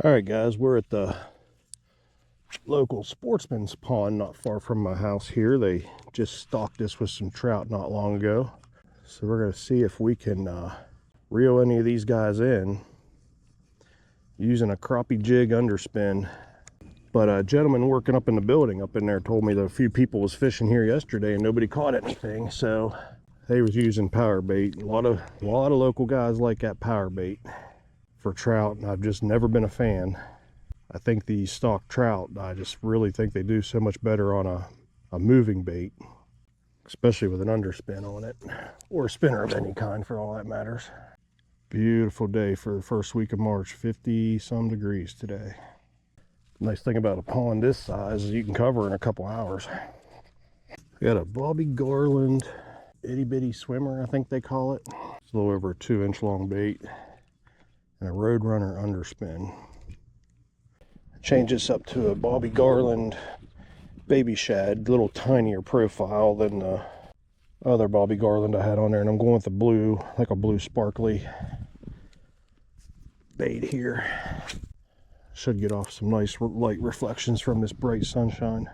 All right, guys, we're at the local sportsman's pond not far from my house here. They just stocked us with some trout not long ago. So we're going to see if we can reel any of these guys in using a crappie jig underspin. But a gentleman working up in the building up in there told me that a few people was fishing here yesterday and nobody caught anything. So they was using power bait. A lot of local guys like that power bait for trout, and I've just never been a fan. I think the stock trout, I just really think they do so much better on a moving bait, especially with an underspin on it, or a spinner of any kind for all that matters. Beautiful day for the first week of March, 50 some degrees today. Nice thing about a pond this size is you can cover in a couple hours. We got a Bobby Garland itty bitty swimmer, I think they call it. It's a little over a 2-inch long bait, and a Roadrunner underspin. Change this up to a Bobby Garland baby shad, a little tinier profile than the other Bobby Garland I had on there, and I'm going with the blue, like a blue sparkly bait here. Should get off some nice light reflections from this bright sunshine.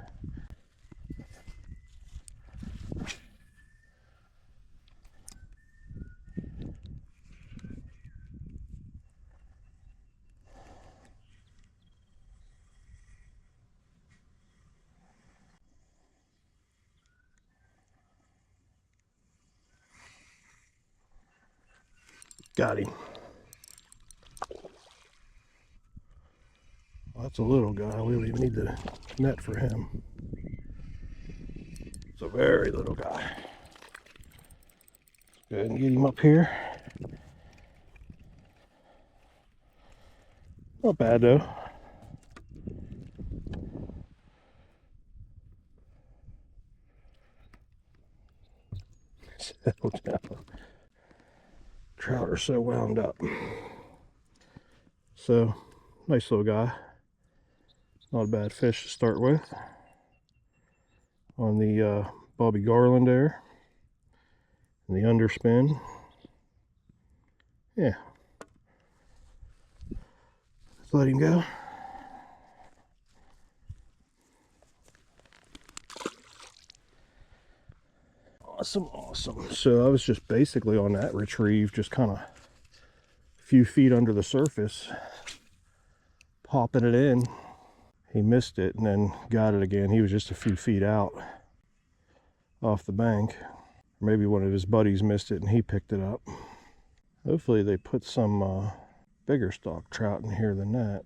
Got him. Well, that's a little guy. We don't even need the net for him. It's a very little guy. Go ahead and get him up here. Not bad though. Settle down. Trout are so wound up. So, nice little guy. Not a bad fish to start with. On the Bobby Garland there. And the underspin. Yeah. Let's let him go. Awesome. So I was just basically on that retrieve, just kind of a few feet under the surface, popping it in. He missed it and then got it again. He was just a few feet out off the bank. Maybe one of his buddies missed it and he picked it up. Hopefully they put some bigger stock trout in here than that.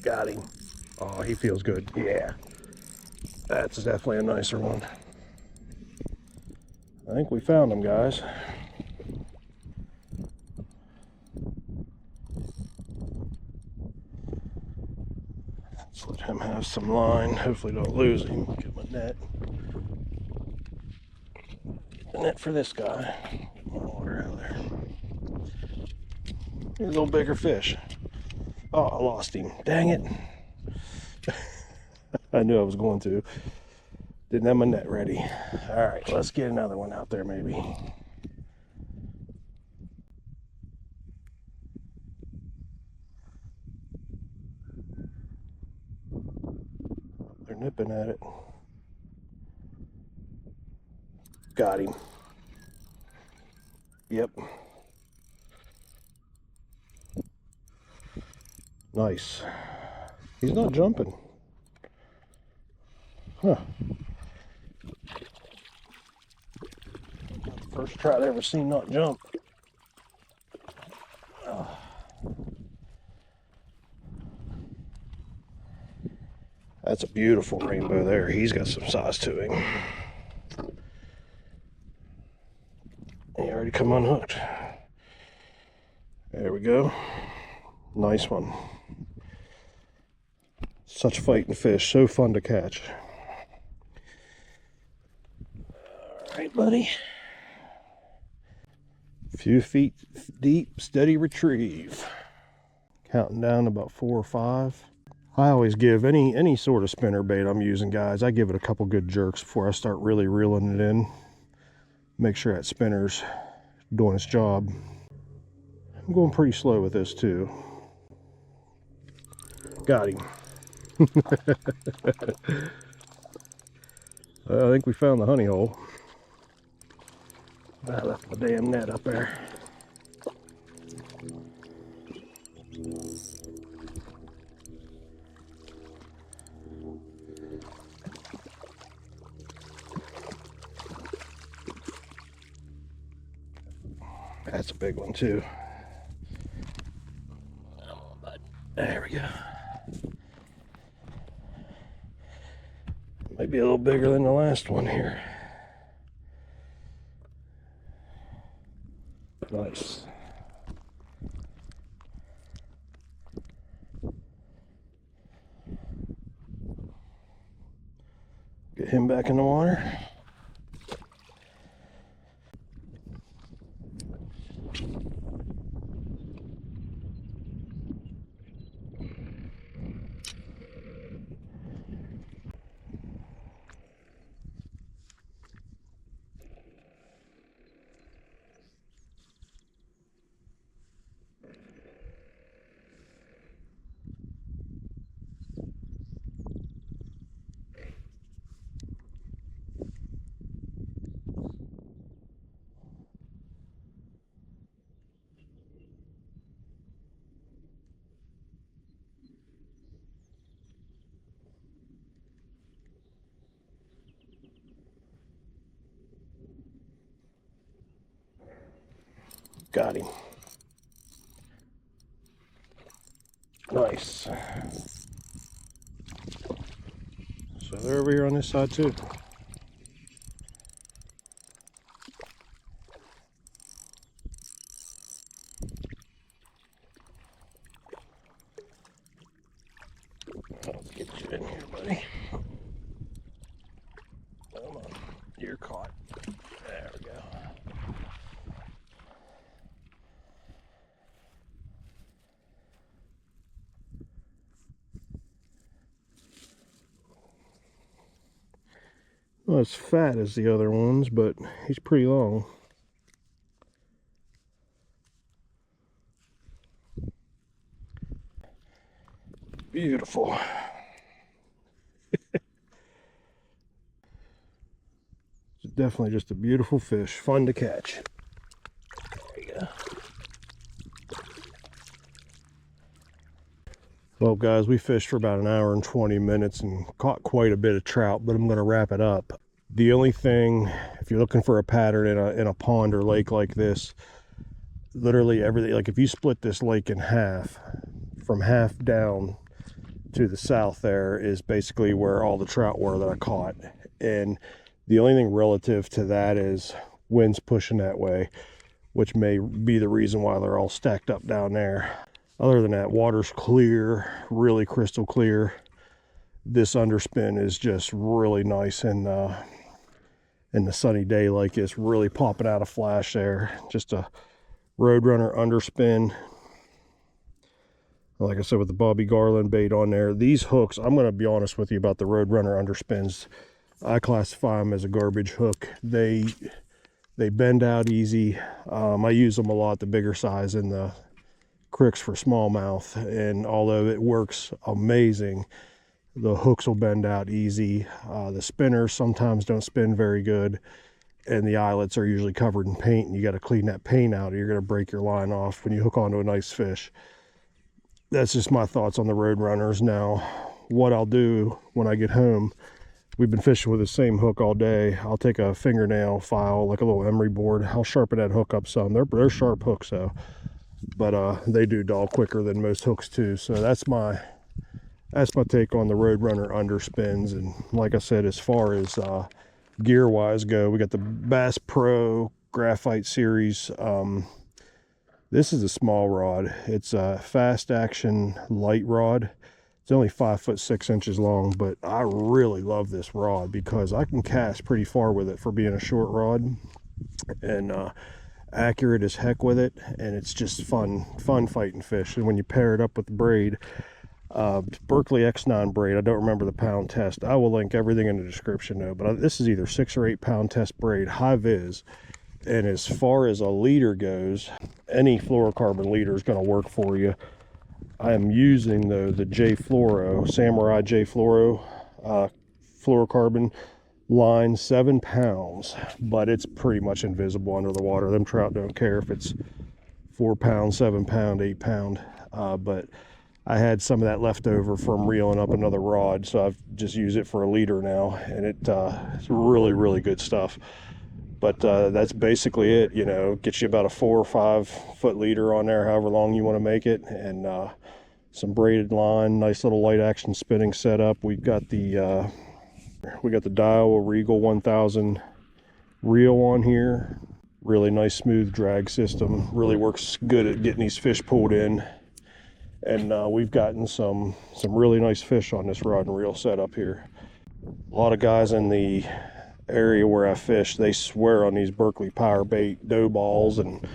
Got him. Oh, he feels good. Yeah. That's definitely a nicer one. I think we found him, guys. Let's let him have some line. Hopefully don't lose him. Get my net. The net for this guy. More water out of there. Here's a little bigger fish. Oh, I lost him. Dang it. I knew I was going to. Didn't have my net ready. All right, let's get another one out there maybe. They're nipping at it. Got him. Yep. Nice. He's not jumping. Huh. Not the first trout I ever seen not jump. Oh. That's a beautiful rainbow there. He's got some size to him. He already come unhooked. There we go. Nice one. Such fighting fish, so fun to catch. All right, buddy. A few feet deep, steady retrieve. Counting down to about 4 or 5. I always give any sort of spinner bait I'm using, guys, I give it a couple good jerks before I start really reeling it in. Make sure that spinner's doing its job. I'm going pretty slow with this too. Got him. I think we found the honey hole. I left my damn net up there. That's a big one too. Come on, bud. There we go. Might be a little bigger than the last one here. Nice. Get him back in the water. Got him. Nice. So they're over here on this side too. Let's get you in here, buddy. Come on. You're caught. There we go. Not as fat as the other ones, but he's pretty long. Beautiful. It's definitely just a beautiful fish, fun to catch. There you go. Well, guys, we fished for about an hour and 20 minutes and caught quite a bit of trout, but I'm going to wrap it up. The only thing, if you're looking for a pattern in a pond or lake like this, literally everything, like if you split this lake in half, from half down to the south there is basically where all the trout were that I caught. And the only thing relative to that is wind's pushing that way, which may be the reason why they're all stacked up down there. Other than that, water's clear, really crystal clear. This underspin is just really nice in the sunny day like this, really popping out a flash there. Just a Roadrunner underspin. Like I said, with the Bobby Garland bait on there. These hooks, I'm going to be honest with you about the Roadrunner underspins. I classify them as a garbage hook. They bend out easy. I use them a lot, the bigger size in the cricks for smallmouth, and although it works amazing, the hooks will bend out easy. The spinners sometimes don't spin very good, and the eyelets are usually covered in paint, and you got to clean that paint out or you're going to break your line off when you hook onto a nice fish. That's just my thoughts on the Roadrunners. Now, what I'll do when I get home, we've been fishing with the same hook all day. I'll take a fingernail file, like a little emery board. I'll sharpen that hook up some. They're sharp hooks though, but they do dull quicker than most hooks too. So that's my take on the Roadrunner underspins. And like I said, as far as gear wise go, we got the Bass Pro Graphite Series. This is a small rod. It's a fast action light rod. It's only 5 foot 6 inches long, but I really love this rod because I can cast pretty far with it for being a short rod. And accurate as heck with it, and it's just fun fighting fish. And when you pair it up with the braid, Berkeley X9 braid, I don't remember the pound test. I will link everything in the description though, but this is either 6 or 8 pound test braid, high vis. And as far as a leader goes, any fluorocarbon leader is going to work for you. I am using though the J Fluoro, Samurai J Fluoro fluorocarbon line, 7 pounds, but it's pretty much invisible under the water. Them trout don't care if it's 4 pound, 7 pound, 8 pound. But I had some of that left over from reeling up another rod, so I've just used it for a leader now, and it's really, really good stuff. But that's basically it. You know, get you about a 4 or 5 foot leader on there, however long you want to make it, and some braided line, nice little light action spinning setup. We've got the Daiwa Regal 1000 reel on here. Really nice smooth drag system. Really works good at getting these fish pulled in. And we've gotten some really nice fish on this rod and reel setup here. A lot of guys in the area where I fish, they swear on these Berkeley power bait dough balls and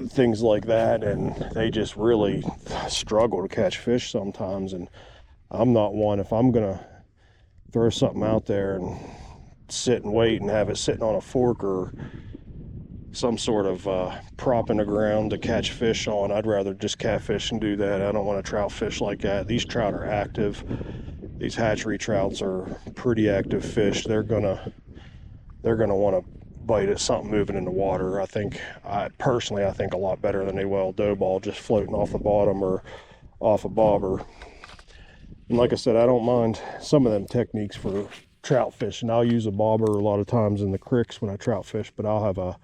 things like that, and they just really struggle to catch fish sometimes. And I'm not one. If I'm gonna throw something out there and sit and wait and have it sitting on a fork or some sort of prop in the ground to catch fish on, I'd rather just catfish and do that. I don't want to trout fish like that. These trout are active. These hatchery trouts are pretty active fish. They're gonna want to bite at something moving in the water. I personally think a lot better than they will dough ball just floating off the bottom or off a bobber. And like I said, I don't mind some of them techniques for trout fishing. I'll use a bobber a lot of times in the creeks when I trout fish, but I'll have a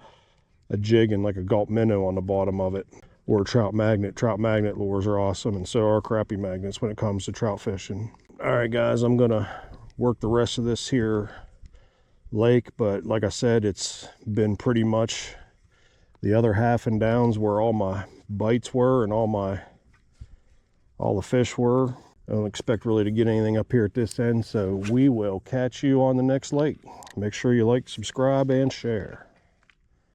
jig and like a gulp minnow on the bottom of it, or a trout magnet. Trout magnet lures are awesome, and so are crappie magnets when it comes to trout fishing. All right guys, I'm gonna work the rest of this here lake, but like I said, it's been pretty much the other half and downs where all my bites were and all the fish were. I don't expect really to get anything up here at this end, so we will catch you on the next lake. Make sure you like, subscribe, and share.